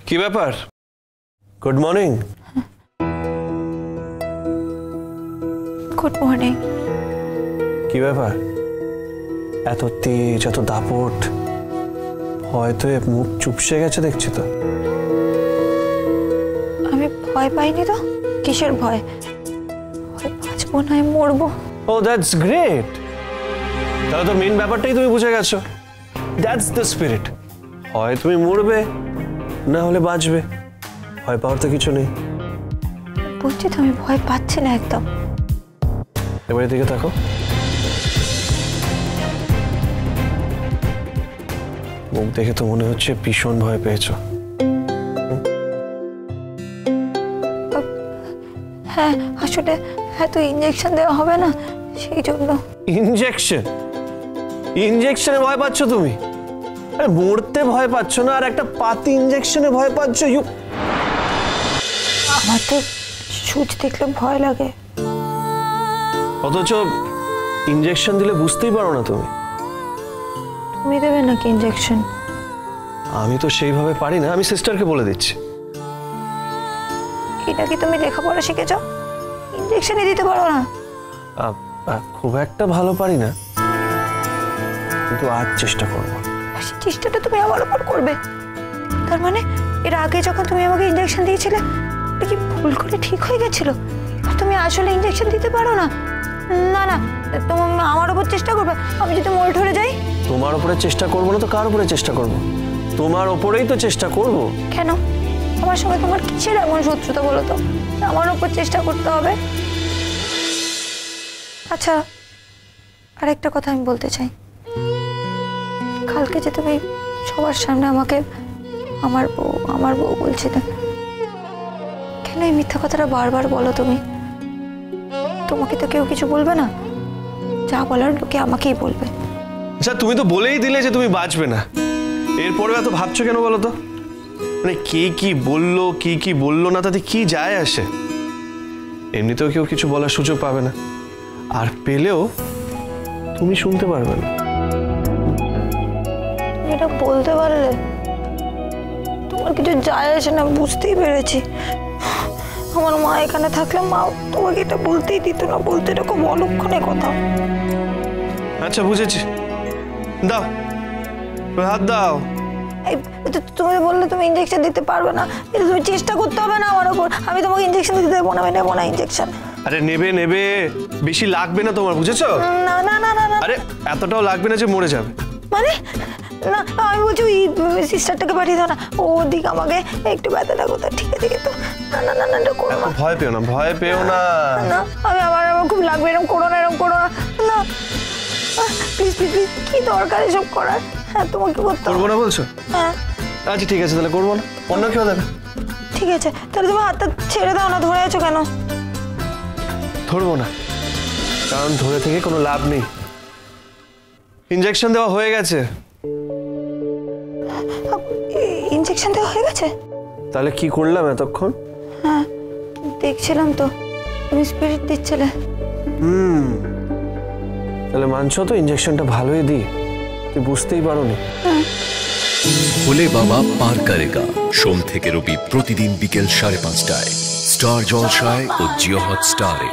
কি ব্যাপার? Good morning. Good morning. কি ব্যাপার, এত তেজ, এত দাপট, হয়তো মুখ চুপসে গেছে দেখছি তো। আমি ভয় পাইনি তো। কিসের ভয়? ভয় বাঁচবো না, মরবো। ও দ্যাটস গ্রেট। তাহলে তো মেইন ব্যাপারটাই তুমি বুঝে গেছো। That's the spirit. হয় তুমি মরবে, না হলে বাঁচবে। ভয় পাওয়ার তো কিছু নেই। বলছি তো আমি ভয় পাচ্ছি না একদম। এবারে দিকে থাকো। মুখ দেখে তো মনে হচ্ছে ভীষণ ভয় পেয়েছো। হ্যাঁ, আসলে এত ইঞ্জেকশন দেওয়া হবে না, সেই জন্য। ইঞ্জেকশন? ইঞ্জেকশনে ভয় পাচ্ছ তুমি? আরে মরতে ভয় পাচ্ছ না, আর একটা পাতি ইঞ্জেকশনে ভয় পাচ্ছ। আমার তো সূচ দেখলে ভয় লাগে। অথচ ইঞ্জেকশন দিলে বুঝতেই পারো না তুমি। তুমি দেবে নাকি ইঞ্জেকশন? আমি তো সেইভাবে পারি না, আমি সিস্টারকে বলে দিচ্ছি। এটা কি তুমি লেখাপড়া শিখেছ? ইঞ্জেকশনই দিতে পারো না? খুব একটা ভালো পারি না, কিন্তু আজ চেষ্টা করবো। চেষ্টাটা তুমি আমার উপর করবে? তার মানে এর আগে যখন তুমি আমাকে ইঞ্জেকশন দিয়েছিলে, এটা কি ভুল করে ঠিক হয়ে গেছিল? তুমি আসলে ইঞ্জেকশন দিতে পারো না? না না, তুমি আমার উপর চেষ্টা করবে। আমি যদি মরে ঠরে যাই? তোমার উপরে চেষ্টা করবো না তো কার উপরে চেষ্টা করবো? তোমার উপরেই তো চেষ্টা করবো। কেন? আমার সঙ্গে তোমার কিসের এমন শত্রুতা বলো তো, আমার উপর চেষ্টা করতে হবে? আচ্ছা, আরেকটা কথা আমি বলতে চাই। কালকে যে তুমি সবার সামনে আমাকে আমার বউ বলছিলে, কেন এই মিথ্যা কথাটা বারবার বলো তুমি? তোমাকে তো কেউ কিছু বলবে না, যা বলার লোকে আমাকেই বলবে। আচ্ছা, তুমি তো বলেই দিলে যে তুমি বাঁচবে না, এরপরে এত ভাবছো কেন বলো তো? মানে কে কি বললো, কি বললো না, তাতে কি যায় আসে? এমনিতেও কেউ কিছু বলার সুযোগ পাবে না, আর পেলেও তুমি শুনতে পারবে না। এটা বলতে পারলে তোমার কিছু যায় আসে না, বুঝতেই পেরেছি। আমার মা এখানে থাকলে মা তোমাকে এটা বলতেই দিত না, বলতে এটা খুব অলক্ষণে কথা। আচ্ছা বুঝেছি, দাও হাত দাও। তুমি বললে তুমি ইঞ্জেকশন দিতে পারবে না, তুমি চেষ্টা করতে হবে না আমার উপর। আমি তোমাকে ইঞ্জেকশন দিতে দেবো না, আমি নেবো না ইঞ্জেকশন। আরে নেবে, বেশি লাগবে না তোমার, বুঝেছো? না না না না। আরে এতটাও লাগবে না যে মরে যাবে। মানে না, আমি বলছি ওই সিস্টারটাকে পাঠিয়ে দাও না, ওদিকে আমাকে একটু ব্যথাটা কোথায়, ঠিক আছে? কিন্তু না না না না, এটা করো না। ভয় পেও না, ভয় পেও না। না, আমার খুব লাগবে, এরকম করো না, এরকম করো না। না প্লিজ প্লিজ প্লিজ, কি দরকার এসব করার? হ্যাঁ, তোমাকে করতে করবো না বলছো? হ্যাঁ। আচ্ছা ঠিক আছে, তাহলে করবো না, অন্য কেউ দেবে। ঠিক আছে, তাহলে তুমি হাতটা ছেড়ে দাও না, ধরে আছো কেন? ধরবো না, কারণ ধরে থেকে কোনো লাভ নেই। ইঞ্জেকশন দেওয়া হয়ে গেছে। ইঞ্জেকশন দেওয়া হয়ে গেছে? তাহলে কি করলাম এতক্ষণ? হ্যাঁ, দেখছিলাম তো তুমি স্পিরিট দিচ্ছিলে। তাহলে মানছো তো ইঞ্জেকশনটা ভালোই দিই? তুই বুঝতেই পারোনি। ভোলে বাবা পার করেগা, সোম থেকে রবি প্রতিদিন বিকেল 5:30টায় স্টার জলসায় ও জিও হটস্টারে।